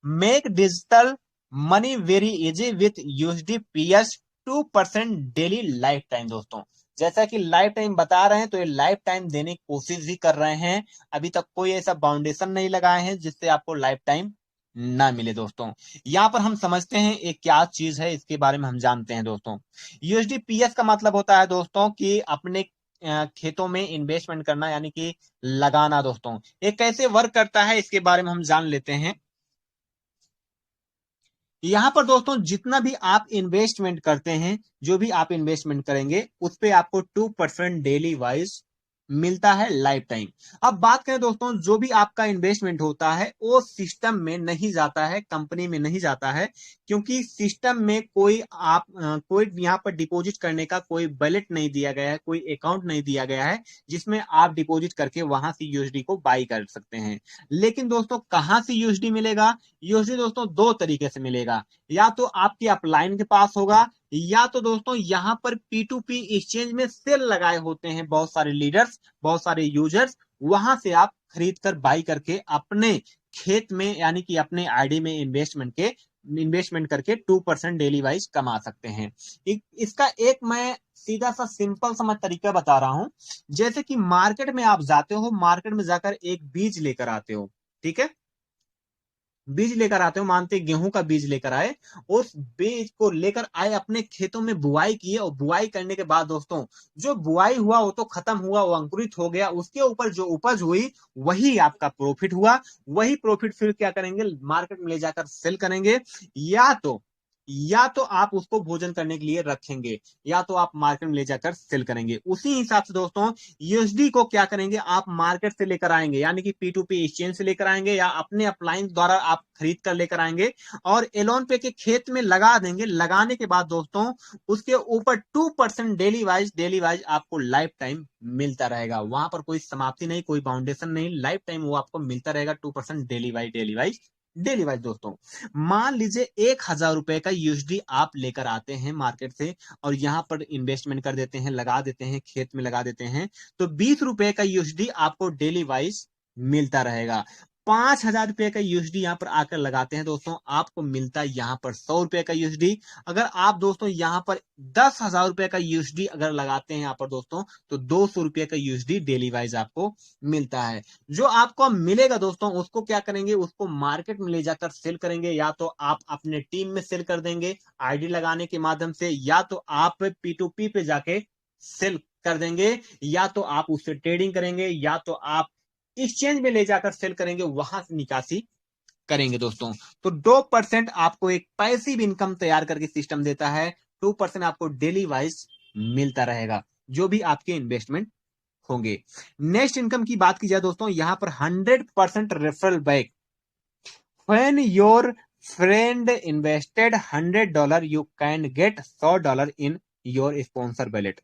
make digital money very easy with USD PS 2% daily life time. दोस्तों जैसा कि लाइफ टाइम बता रहे हैं तो ये लाइफ टाइम देने की कोशिश भी कर रहे हैं। अभी तक कोई ऐसा बाउंडेशन नहीं लगाए हैं जिससे आपको लाइफ टाइम ना मिले। दोस्तों यहां पर हम समझते हैं एक क्या चीज है, इसके बारे में हम जानते हैं। दोस्तों यूएसडी पीएस का मतलब होता है दोस्तों कि अपने खेतों में इन्वेस्टमेंट करना, यानी कि लगाना। दोस्तों ये कैसे वर्क करता है इसके बारे में हम जान लेते हैं। यहां पर दोस्तों जितना भी आप इन्वेस्टमेंट करते हैं, जो भी आप इन्वेस्टमेंट करेंगे उस पे आपको 2% डेली वाइज मिलता है लाइफ टाइम। अब बात करें दोस्तों जो भी आपका इन्वेस्टमेंट होता है वो सिस्टम में नहीं जाता है, कंपनी में नहीं जाता है, क्योंकि सिस्टम में कोई यहाँ पर डिपॉजिट करने का कोई वैलेट नहीं दिया गया है, कोई अकाउंट नहीं दिया गया है जिसमें आप डिपॉजिट करके वहां से यूएसडी को बाई कर सकते हैं। लेकिन दोस्तों कहां से यूएसडी मिलेगा? यूएसडी दोस्तों दो तरीके से मिलेगा। या तो आपके अपलाइन के पास होगा, या तो दोस्तों यहाँ पर P2P एक्सचेंज में सेल लगाए होते हैं बहुत सारे लीडर्स, बहुत सारे यूजर्स, वहां से आप खरीद कर बाई करके अपने खेत में यानी कि अपने आईडी में इन्वेस्टमेंट करके 2% डेली वाइज कमा सकते हैं। इसका एक मैं सीधा सा सिंपल सा मैं तरीका बता रहा हूं। जैसे कि मार्केट में आप जाते हो, मार्केट में जाकर एक बीज लेकर आते हो, ठीक है, बीज लेकर आते हो, मानते गेहूं का बीज लेकर आए, उस बीज को लेकर आए अपने खेतों में बुआई किए, और बुआई करने के बाद दोस्तों जो बुआई हुआ वो तो खत्म हुआ, वो अंकुरित हो गया, उसके ऊपर जो उपज हुई वही आपका प्रॉफिट हुआ। वही प्रॉफिट फिर क्या करेंगे, मार्केट में ले जाकर सेल करेंगे, या तो आप उसको भोजन करने के लिए रखेंगे, या तो आप मार्केट में ले जाकर सेल करेंगे। उसी हिसाब से दोस्तों यूएसडी को क्या करेंगे, आप मार्केट से लेकर आएंगे, यानी कि P2P एक्सचेंज से लेकर आएंगे, या अपने अप्लायंस द्वारा आप खरीद कर लेकर आएंगे और एलोन पे के खेत में लगा देंगे। लगाने के बाद दोस्तों उसके ऊपर 2% डेली वाइज आपको लाइफ टाइम मिलता रहेगा। वहां पर कोई समाप्ति नहीं, कोई बाउंडेशन नहीं, लाइफ टाइम वो आपको मिलता रहेगा 2% डेली वाइज दोस्तों। मान लीजिए 1,000 रुपए का यूएसडी आप लेकर आते हैं मार्केट से, और यहां पर इन्वेस्टमेंट कर देते हैं, लगा देते हैं, खेत में लगा देते हैं, तो 20 रुपए का यूएसडी आपको डेली वाइज मिलता रहेगा। 5,000 रुपए का यूएसडी यहां पर आकर लगाते हैं दोस्तों, आपको मिलता है यहां पर 100 रुपए का यूएसडी। अगर आप दोस्तों यहां पर 10,000 रुपए का यूएसडी अगर लगाते हैं यहां पर दोस्तों, तो 200 रुपए का यूएसडी डेली वाइज आपको मिलता है। जो आपको मिलेगा दोस्तों उसको क्या करेंगे, उसको मार्केट में ले जाकर सेल करेंगे, या तो आप अपने टीम में सेल कर देंगे आईडी लगाने के माध्यम से, या तो आप P2P पे जाके सेल कर देंगे, या तो आप उससे ट्रेडिंग करेंगे, या तो आप एक्सचेंज में ले जाकर सेल करेंगे, वहां से निकासी करेंगे दोस्तों। तो 2% आपको एक पैसिव इनकम तैयार करके सिस्टम देता है, 2% आपको डेली वाइज मिलता रहेगा जो भी आपके इन्वेस्टमेंट होंगे। नेक्स्ट इनकम की बात की जाए दोस्तों, यहां पर 100% referral back. When your friend invested $100 you can get $100 in your sponsor wallet.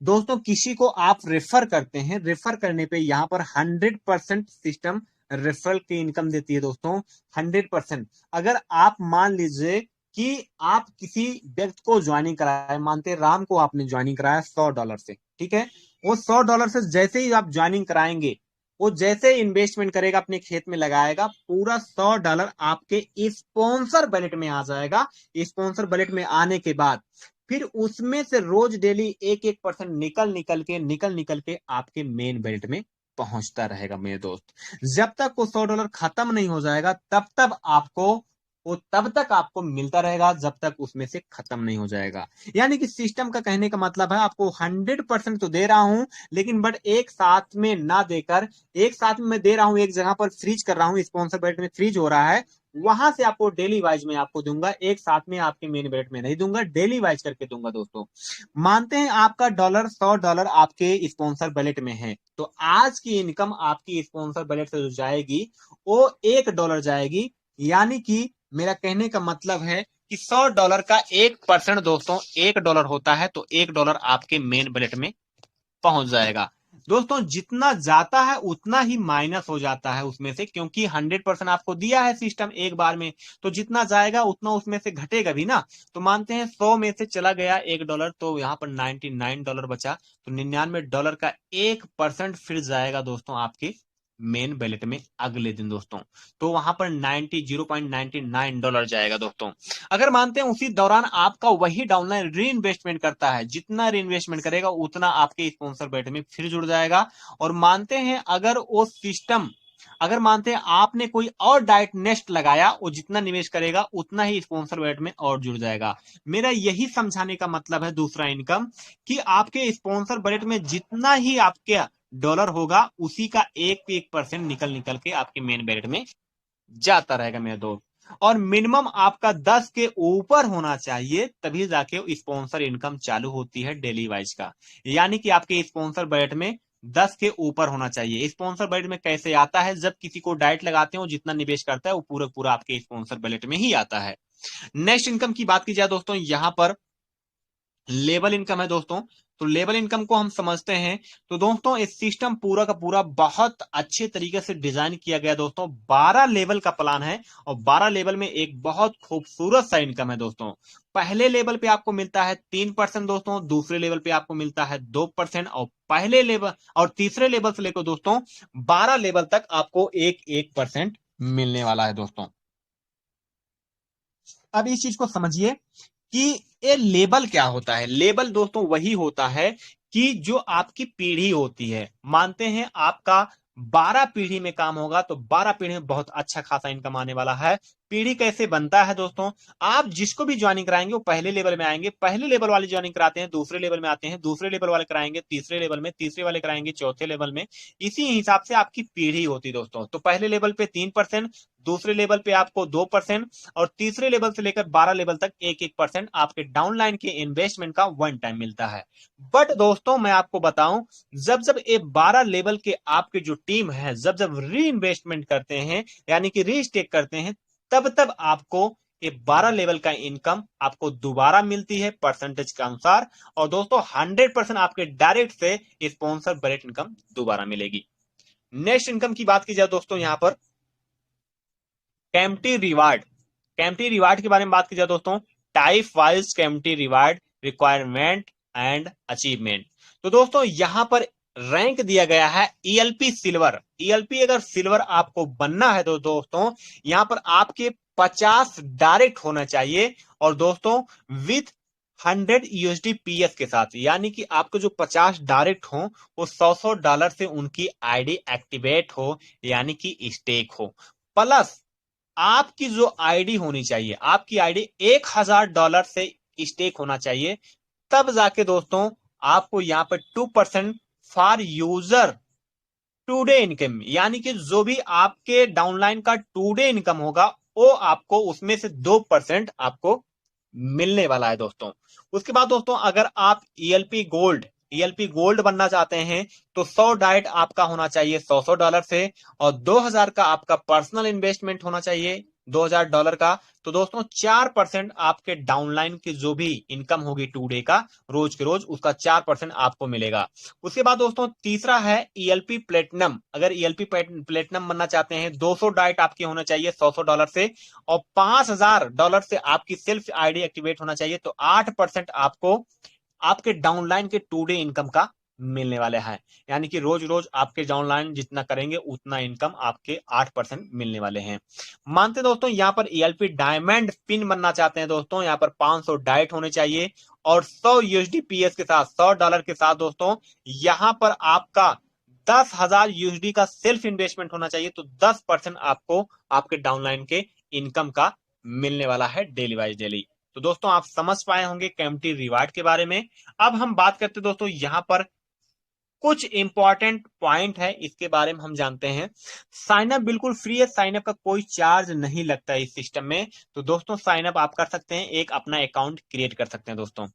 दोस्तों किसी को आप रेफर करते हैं, रेफर करने पे यहां पर 100% सिस्टम रेफरल की इनकम देती है दोस्तों, 100%। अगर आप मान लीजिए कि आप किसी व्यक्ति को ज्वाइनिंग कराए, मानते राम को आपने ज्वाइनिंग कराया $100 से, ठीक है, वो $100 से जैसे ही आप ज्वाइनिंग कराएंगे, वो जैसे इन्वेस्टमेंट करेगा अपने खेत में लगाएगा, पूरा $100 आपके स्पॉन्सर बजट में आ जाएगा। स्पॉन्सर बजट में आने के बाद फिर उसमें से रोज डेली 1-1% निकल के आपके मेन बेल्ट में पहुंचता रहेगा मेरे दोस्त। जब तक वो $100 खत्म नहीं हो जाएगा तब तक आपको मिलता रहेगा, जब तक उसमें से खत्म नहीं हो जाएगा। यानी कि सिस्टम का कहने का मतलब है आपको 100% तो दे रहा हूं, लेकिन बट एक साथ में ना देकर, एक साथ में मैं दे रहा हूं, एक जगह पर फ्रीज कर रहा हूं, स्पॉन्सर बेल्ट में फ्रीज हो रहा है, वहां से आपको डेली वाइज में आपको दूंगा, एक साथ में आपके मेन बेल्ट में नहीं दूंगा, डेली वाइज करके दूंगा दोस्तों। मानते हैं आपका $100 आपके स्पॉन्सर बजट में है, तो आज की इनकम आपकी स्पॉन्सर बजट से जो जाएगी वो $1 जाएगी। यानी कि मेरा कहने का मतलब है कि $100 का 1% दोस्तों $1 होता है, तो $1 आपके मेन बजट में पहुंच जाएगा दोस्तों। जितना जाता है उतना ही माइनस हो जाता है उसमें से, क्योंकि 100% आपको दिया है सिस्टम एक बार में, तो जितना जाएगा उतना उसमें से घटेगा भी ना। तो मानते हैं 100 में से चला गया $1, तो यहाँ पर $99 बचा, तो $99 का 1% फिर जाएगा दोस्तों आपके मेन बैलेट में अगले दिन दोस्तों, तो वहां पर $0.99 जाएगा दोस्तों। अगर मानते हैं उसी दौरान आपका वही डाउनलाइन री इन्वेस्टमेंट करता है, जितना री इन्वेस्टमेंट करेगा उतना आपके स्पॉन्सर बैलेट में फिर जुड़ जाएगा। और मानते हैं अगर मानते हैं आपने कोई और डाइट नेक्स्ट लगाया, वो जितना निवेश करेगा उतना ही स्पॉन्सर बैलेट में और जुड़ जाएगा। मेरा यही समझाने का मतलब है दूसरा इनकम, कि आपके स्पॉन्सर बजट में जितना ही आपके डॉलर होगा उसी का 1% निकल के आपके मेन बैलेट में जाता रहेगा मेरे दोस्त। और मिनिमम आपका 10 के ऊपर होना चाहिए, तभी जाके स्पॉन्सर इनकम चालू होती है डेली वाइज का। यानी कि आपके स्पॉन्सर बजट में 10 के ऊपर होना चाहिए। स्पॉन्सर बजट में कैसे आता है, जब किसी को डाइट लगाते हो जितना निवेश करता है वो पूरा पूरा आपके स्पॉन्सर बजट में ही आता है। नेक्स्ट इनकम की बात की जाए दोस्तों, यहां पर लेवल इनकम है दोस्तों। तो लेवल इनकम को हम समझते हैं। तो दोस्तों इस सिस्टम पूरा का पूरा बहुत अच्छे तरीके से डिजाइन किया गया दोस्तों। 12 लेवल का प्लान है और 12 लेवल में एक बहुत खूबसूरत सा इनकम है दोस्तों। पहले लेवल पे आपको मिलता है 3% दोस्तों, दूसरे लेवल पे आपको मिलता है 2%, और पहले लेवल और तीसरे लेवल से लेकर दोस्तों 12 लेवल तक आपको 1% मिलने वाला है दोस्तों। अब इस चीज को समझिए कि ये लेबल क्या होता है। लेबल दोस्तों वही होता है कि जो आपकी पीढ़ी होती है, मानते हैं आपका 12 पीढ़ी में काम होगा तो 12 पीढ़ी में बहुत अच्छा खासा इनकम आने वाला है। पीढ़ी कैसे बनता है दोस्तों, आप जिसको भी ज्वाइनिंग कराएंगे वो पहले लेवल में आएंगे, पहले लेवल वाले ज्वाइनिंग कराते हैं, दूसरे लेवल में आते हैं, दूसरे लेवल वाले कराएंगे तीसरे लेवल में, तीसरे वाले कराएंगे चौथे लेवल में। इसी हिसाब से आपकी पीढ़ी होती है दोस्तों। तो पहले लेवल पे 3%, दूसरे लेवल पे आपको 2%, और तीसरे लेवल से लेकर 12 लेवल तक 1-1% आपके डाउनलाइन के इन्वेस्टमेंट का वन टाइम मिलता है। बट दोस्तों मैं आपको बताऊं, जब जब ये 12 लेवल के आपके जो टीम है जब जब री इन्वेस्टमेंट करते हैं यानी कि रीस्टेक करते हैं, तब तब आपको ये 12 लेवल का इनकम आपको दोबारा मिलती है परसेंटेज के अनुसार। और दोस्तों 100% आपके डायरेक्ट से स्पॉन्सर डायरेक्ट इनकम दोबारा मिलेगी। नेक्स्ट इनकम की बात की जाए दोस्तों, यहां पर कैम्पटी रिवार्ड। कैम्पटी रिवार्ड के बारे में बात की जाए दोस्तों, type wise Kempty reward requirement and achievement. तो दोस्तों यहां पर रैंक दिया गया है ईएलपी सिल्वर। ईएलपी अगर सिल्वर आपको बनना है तो दोस्तों यहां पर आपके 50 डायरेक्ट होना चाहिए, और दोस्तों विथ 100 USD PS के साथ, यानी कि आपको जो 50 डायरेक्ट हो वो $100 से उनकी आईडी एक्टिवेट हो, यानी कि स्टेक हो, प्लस आपकी जो आईडी होनी चाहिए, आपकी आईडी $1000 से स्टेक होना चाहिए। तब जाके दोस्तों आपको यहां पर 2% फॉर यूजर टूडे इनकम, यानी कि जो भी आपके डाउनलाइन का टूडे इनकम होगा वो आपको उसमें से 2% आपको मिलने वाला है दोस्तों। उसके बाद दोस्तों अगर आप ईएलपी गोल्ड बनना चाहते हैं तो 100 डाइट आपका होना चाहिए $100 से, और 2000 का आपका पर्सनल इन्वेस्टमेंट होना चाहिए $2000 का। तो दोस्तों 4% आपके डाउनलाइन की जो भी इनकम होगी टू डे का, रोज के रोज, उसका 4% आपको मिलेगा। उसके बाद दोस्तों तीसरा है ईएलपी प्लेटिनम। अगर ईएलपी प्लेटिनम बनना चाहते हैं 200 डाइट आपकी होना चाहिए $100 से, और $5000 से आपकी सेल्फ आईडी एक्टिवेट होना चाहिए। तो 8% आपको आपके डाउनलाइन के टू डे इनकम का मिलने वाले हैं, यानी कि रोज रोज आपके डाउनलाइन जितना करेंगे उतना इनकम आपके 8% मिलने वाले हैं। मानते दोस्तों यहां पर ईएलपी डायमंड पिन बनना चाहते हैं दोस्तों, यहां पर 500 डाइट होने चाहिए, और 100 USD PS के साथ, $100 के साथ दोस्तों यहां पर आपका 10,000 USD का सेल्फ इन्वेस्टमेंट होना चाहिए। तो 10% आपको आपके डाउनलाइन के इनकम का मिलने वाला है डेली वाइज डेली। तो दोस्तों आप समझ पाए होंगे कैम्पटी रिवार्ड के बारे में। अब हम बात करते दोस्तों यहां पर कुछ इंपॉर्टेंट पॉइंट है, इसके बारे में हम जानते हैं। साइन अप बिल्कुल फ्री है, साइन अप का कोई चार्ज नहीं लगता है इस सिस्टम में। तो दोस्तों साइन अप आप कर सकते हैं, एक अपना अकाउंट क्रिएट कर सकते हैं दोस्तों।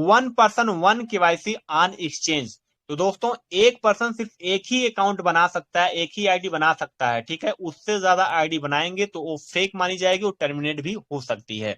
1 पर्सन 1 KYC ऑन एक्सचेंज। तो दोस्तों एक पर्सन सिर्फ एक ही अकाउंट बना सकता है, एक ही आईडी बना सकता है, ठीक है। उससे ज्यादा आईडी बनाएंगे तो वो फेक मानी जाएगी, वो टर्मिनेट भी हो सकती है।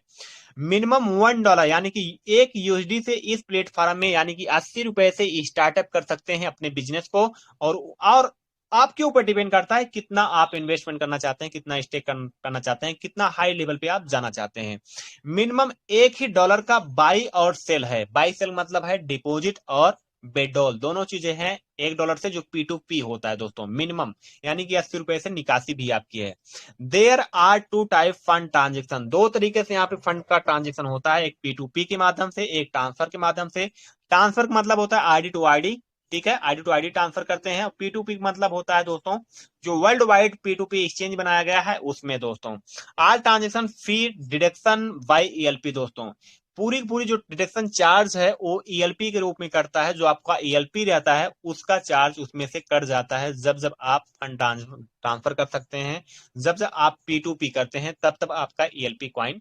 मिनिमम $1 यानी कि 1 USD से इस प्लेटफॉर्म में, यानी कि ₹80 से स्टार्टअप कर सकते हैं अपने बिजनेस को। और आपके ऊपर डिपेंड करता है कितना आप इन्वेस्टमेंट करना चाहते हैं, कितना स्टेक करना चाहते हैं, कितना हाई लेवल पे आप जाना चाहते हैं। मिनिमम एक ही डॉलर का बाई और सेल है। बाई सेल मतलब है डिपॉजिट और विड्रॉल, दोनों चीजें हैं $1 से, जो P2P होता है दोस्तों मिनिमम, यानी कि ₹80 से निकासी भी आपकी है। There are two type fund transaction, दो तरीके से यहाँ पे फंड का ट्रांजेक्शन होता है, एक P2P के माध्यम से, एक ट्रांसफर के माध्यम से। ट्रांसफर का मतलब होता है आईडी टू आईडी, ठीक है, आईडी टू आईडी ट्रांसफर करते हैं। P2P का मतलब होता है दोस्तों जो वर्ल्ड वाइड P2P एक्सचेंज बनाया गया है उसमें दोस्तों आल ट्रांजेक्शन फी डिडक्शन बाय ईएलपी। दोस्तों पूरी पूरी जो डिडक्शन चार्ज है वो ईएलपी के रूप में करता है, जो आपका ईएलपी रहता है उसका चार्ज उसमें से कट जाता है जब जब आप फंड ट्रांसफर कर सकते हैं। जब जब आप P2P करते हैं तब तब आपका ईएलपी कॉइन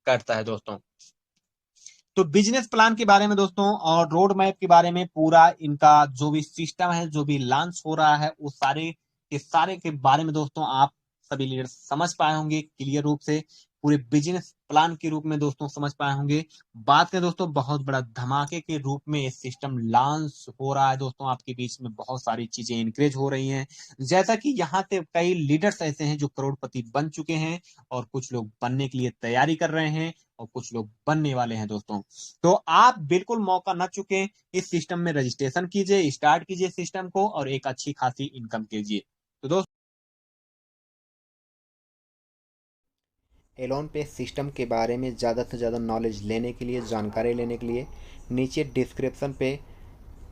कटता है दोस्तों। तो बिजनेस प्लान के बारे में दोस्तों और रोड मैप के बारे में, पूरा इनका जो भी सिस्टम है, जो भी लॉन्च हो रहा है, उस सारे के बारे में दोस्तों आप सभी लीडर समझ पाए होंगे क्लियर रूप से। पूरे बिजनेस प्लान के रूप में दोस्तों समझ पाए होंगे। बात करें दोस्तों, बहुत बड़ा धमाके के रूप में ये सिस्टम लॉन्च हो रहा है दोस्तों। आपके बीच में बहुत सारी चीजें इंक्रेज हो रही हैं, जैसा कि यहाँ से कई लीडर्स ऐसे हैं जो करोड़पति बन चुके हैं, और कुछ लोग बनने के लिए तैयारी कर रहे हैं, और कुछ लोग बनने वाले हैं दोस्तों। तो आप बिल्कुल मौका न चुके, इस सिस्टम में रजिस्ट्रेशन कीजिए, स्टार्ट कीजिए सिस्टम को, और एक अच्छी खासी इनकम कीजिए। तो दोस्तों, एलोन पे सिस्टम के बारे में ज़्यादा से ज़्यादा नॉलेज लेने के लिए, जानकारी लेने के लिए, नीचे डिस्क्रिप्शन पे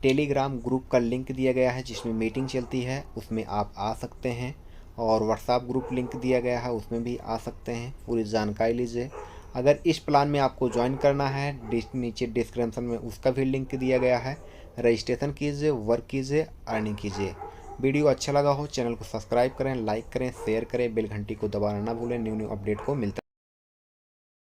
टेलीग्राम ग्रुप का लिंक दिया गया है जिसमें मीटिंग चलती है, उसमें आप आ सकते हैं। और व्हाट्सएप ग्रुप लिंक दिया गया है, उसमें भी आ सकते हैं। पूरी जानकारी लीजिए। अगर इस प्लान में आपको ज्वाइन करना है, नीचे डिस्क्रिप्शन में उसका भी लिंक दिया गया है। रजिस्ट्रेशन कीजिए, वर्क कीजिए, अर्निंग कीजिए। वीडियो अच्छा लगा हो चैनल को सब्सक्राइब करें, लाइक करें, शेयर करें, बेल घंटी को दबाना ना भूलें। न्यू अपडेट को मिलता